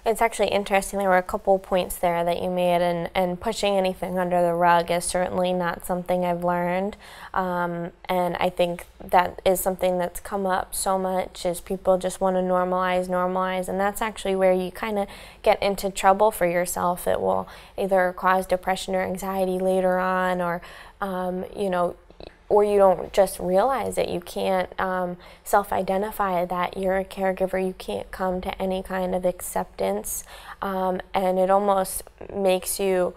It's actually interesting. There were a couple points there that you made, and pushing anything under the rug is certainly not something I've learned. And I think that is something that's come up so much, is people just want to normalize, and that's actually where you kind of get into trouble for yourself. It will either cause depression or anxiety later on, or you know, or you don't just realize it. You can't self-identify that you're a caregiver. You can't come to any kind of acceptance, and it almost makes you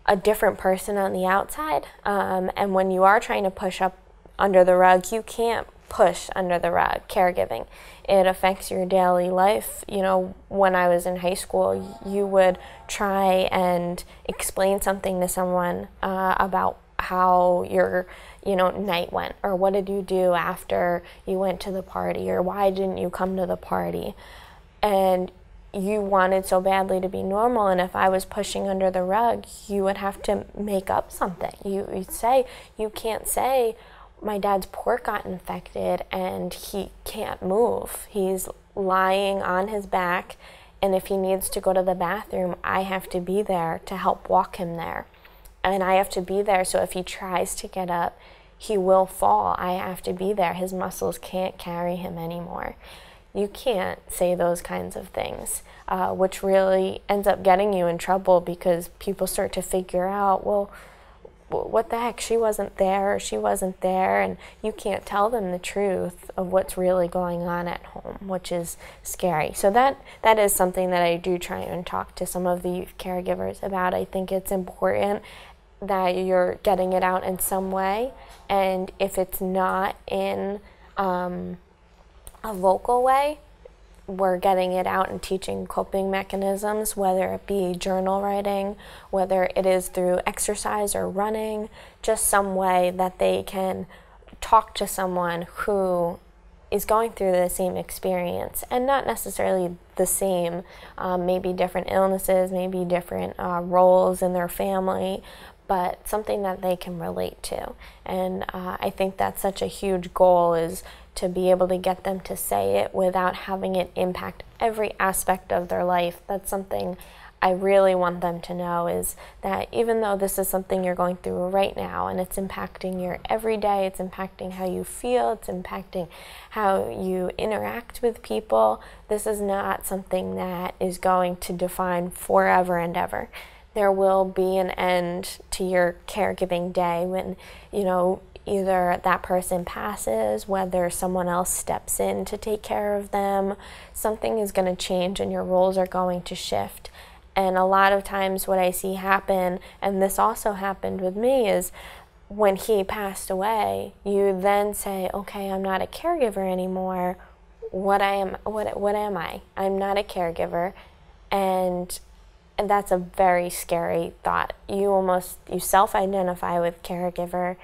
a different person on the outside. And when you are trying to push up under the rug, you can't push under the rug caregiving. It affects your daily life. You know, when I was in high school, you would try and explain something to someone about how your night went, or what did you do after you went to the party, or why didn't you come to the party, and you wanted so badly to be normal. And if I was pushing under the rug, you would have to make up something. You'd say, you can't say my dad's port got infected and he can't move, he's lying on his back, and if he needs to go to the bathroom, I have to be there to help walk him there. And I have to be there, so if he tries to get up, he will fall. I have to be there. His muscles can't carry him anymore. You can't say those kinds of things, which really ends up getting you in trouble, because people start to figure out, well, what the heck, she wasn't there, or she wasn't there, and you can't tell them the truth of what's really going on at home, which is scary. So that is something that I do try and talk to some of the youth caregivers about. I think it's important that you're getting it out in some way, and if it's not in a vocal way, we're getting it out and teaching coping mechanisms, whether it be journal writing, whether it is through exercise or running, just some way that they can talk to someone who is going through the same experience, and not necessarily the same, maybe different illnesses, maybe different roles in their family, but something that they can relate to. And I think that's such a huge goal, is to be able to get them to say it without having it impact every aspect of their life. That's something I really want them to know, is that even though this is something you're going through right now, and it's impacting your everyday, it's impacting how you feel, it's impacting how you interact with people, this is not something that is going to define forever and ever. There will be an end to your caregiving day when, you know, either that person passes, whether someone else steps in to take care of them, something is going to change and your roles are going to shift. And a lot of times what I see happen, and this also happened with me, is when he passed away, you then say, okay, I'm not a caregiver anymore. What am I? I'm not a caregiver. And that's a very scary thought. You self-identify with caregiver,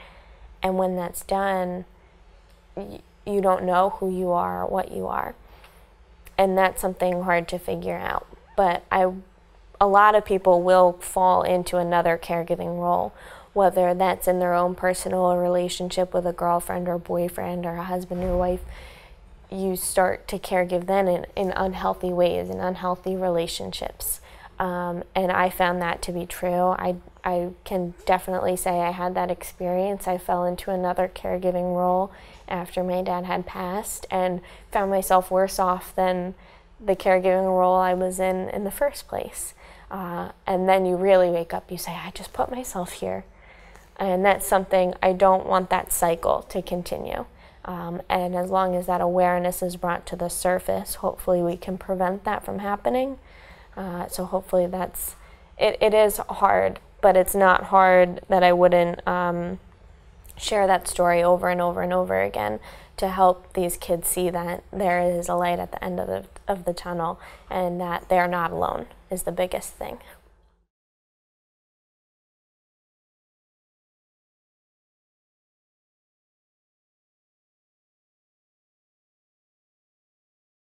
and when that's done, you don't know who you are or what you are. And that's something hard to figure out. But a lot of people will fall into another caregiving role, whether that's in their own personal relationship with a girlfriend or boyfriend or a husband or wife. You start to caregive then in unhealthy ways, in unhealthy relationships. And I found that to be true. I can definitely say I had that experience. I fell into another caregiving role after my dad had passed, and found myself worse off than the caregiving role I was in the first place. And then you really wake up, you say, I just put myself here. And that's something, I don't want that cycle to continue. And as long as that awareness is brought to the surface, hopefully we can prevent that from happening. So hopefully it is hard, but it's not hard that I wouldn't share that story over and over and over again, to help these kids see that there is a light at the end of the tunnel, and that they're not alone is the biggest thing.